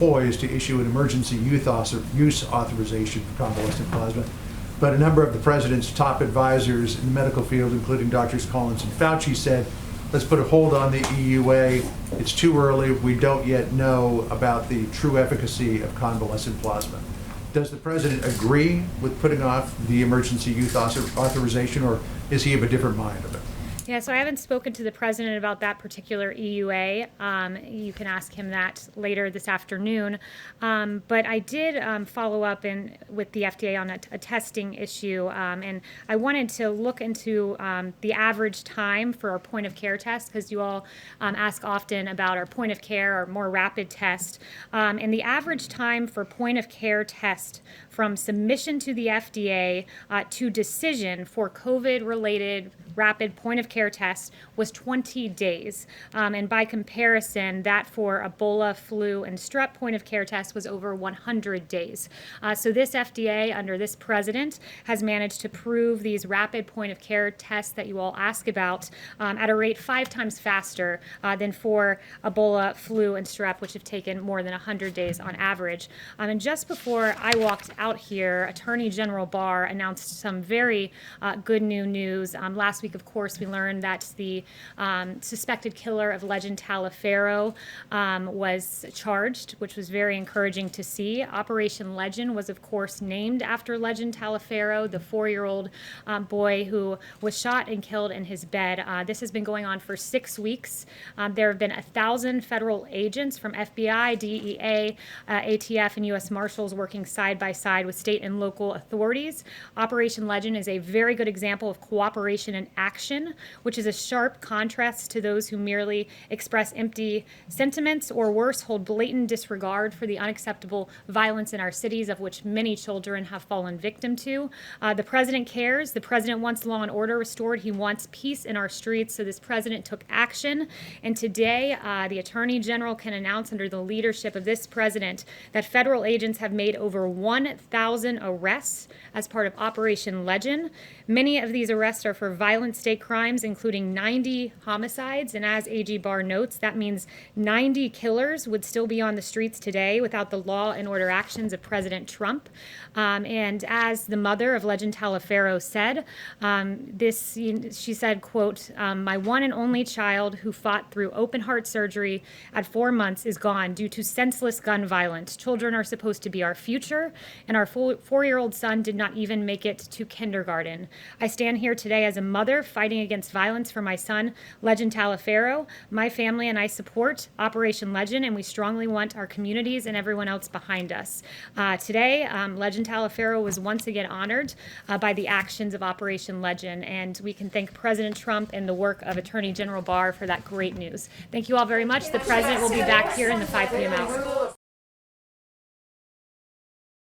poised to issue an emergency use authorization for convalescent plasma. But a number of the president's top advisors in the medical field, including Drs. Collins and Fauci, said, let's put a hold on the EUA. It's too early. We don't yet know about the true efficacy of convalescent plasma. Does the president agree with putting off the emergency use authorization, or is he of a different mind of it? Yeah, so I haven't spoken to the president about that particular EUA. You can ask him that later this afternoon. But I did follow up with the FDA on a testing issue, and I wanted to look into the average time for our point of care test, because you all ask often about our point of care or more rapid test. And the average time for point of care test from submission to the FDA to decision for COVID-related rapid point of care test was 20 days. And by comparison, that for Ebola, flu, and strep point of care test was over 100 days. So this FDA, under this president, has managed to prove these rapid point of care tests that you all ask about at a rate 5 times faster than for Ebola, flu, and strep, which have taken more than 100 days on average. And just before I walked out here, Attorney General Barr announced some very good new news. Last week, of course, we learned that the suspected killer of Legend Taliaferro was charged, which was very encouraging to see. Operation Legend was, of course, named after Legend Taliaferro, the 4-year-old boy who was shot and killed in his bed. This has been going on for 6 weeks. There have been 1,000 federal agents from FBI, DEA, ATF, and U.S. Marshals working side by side with state and local authorities. Operation Legend is a very good example of cooperation and action, which is a sharp contrast to those who merely express empty sentiments or worse, hold blatant disregard for the unacceptable violence in our cities, of which many children have fallen victim to. The president cares. The president wants law and order restored. He wants peace in our streets. So this president took action. And today, the Attorney General can announce, under the leadership of this president, that federal agents have made over 1,000 arrests as part of Operation Legend. Many of these arrests are for violent state crimes, including 90 homicides. And as AG Barr notes, that means 90 killers would still be on the streets today without the law and order actions of President Trump. And as the mother of Legend Taliaferro said, she said, quote, my one and only child who fought through open heart surgery at 4 months is gone due to senseless gun violence. Children are supposed to be our future, and our 4-year-old son did not even make it to kindergarten. I stand here today as a mother fighting against violence for my son, Legend Taliaferro. My family and I support Operation Legend, and we strongly want our communities and everyone else behind us. Today, Legend Taliaferro was once again honored by the actions of Operation Legend, and we can thank President Trump and the work of Attorney General Barr for that great news. Thank you all very much. The president will be back here in the 5 p.m. hour.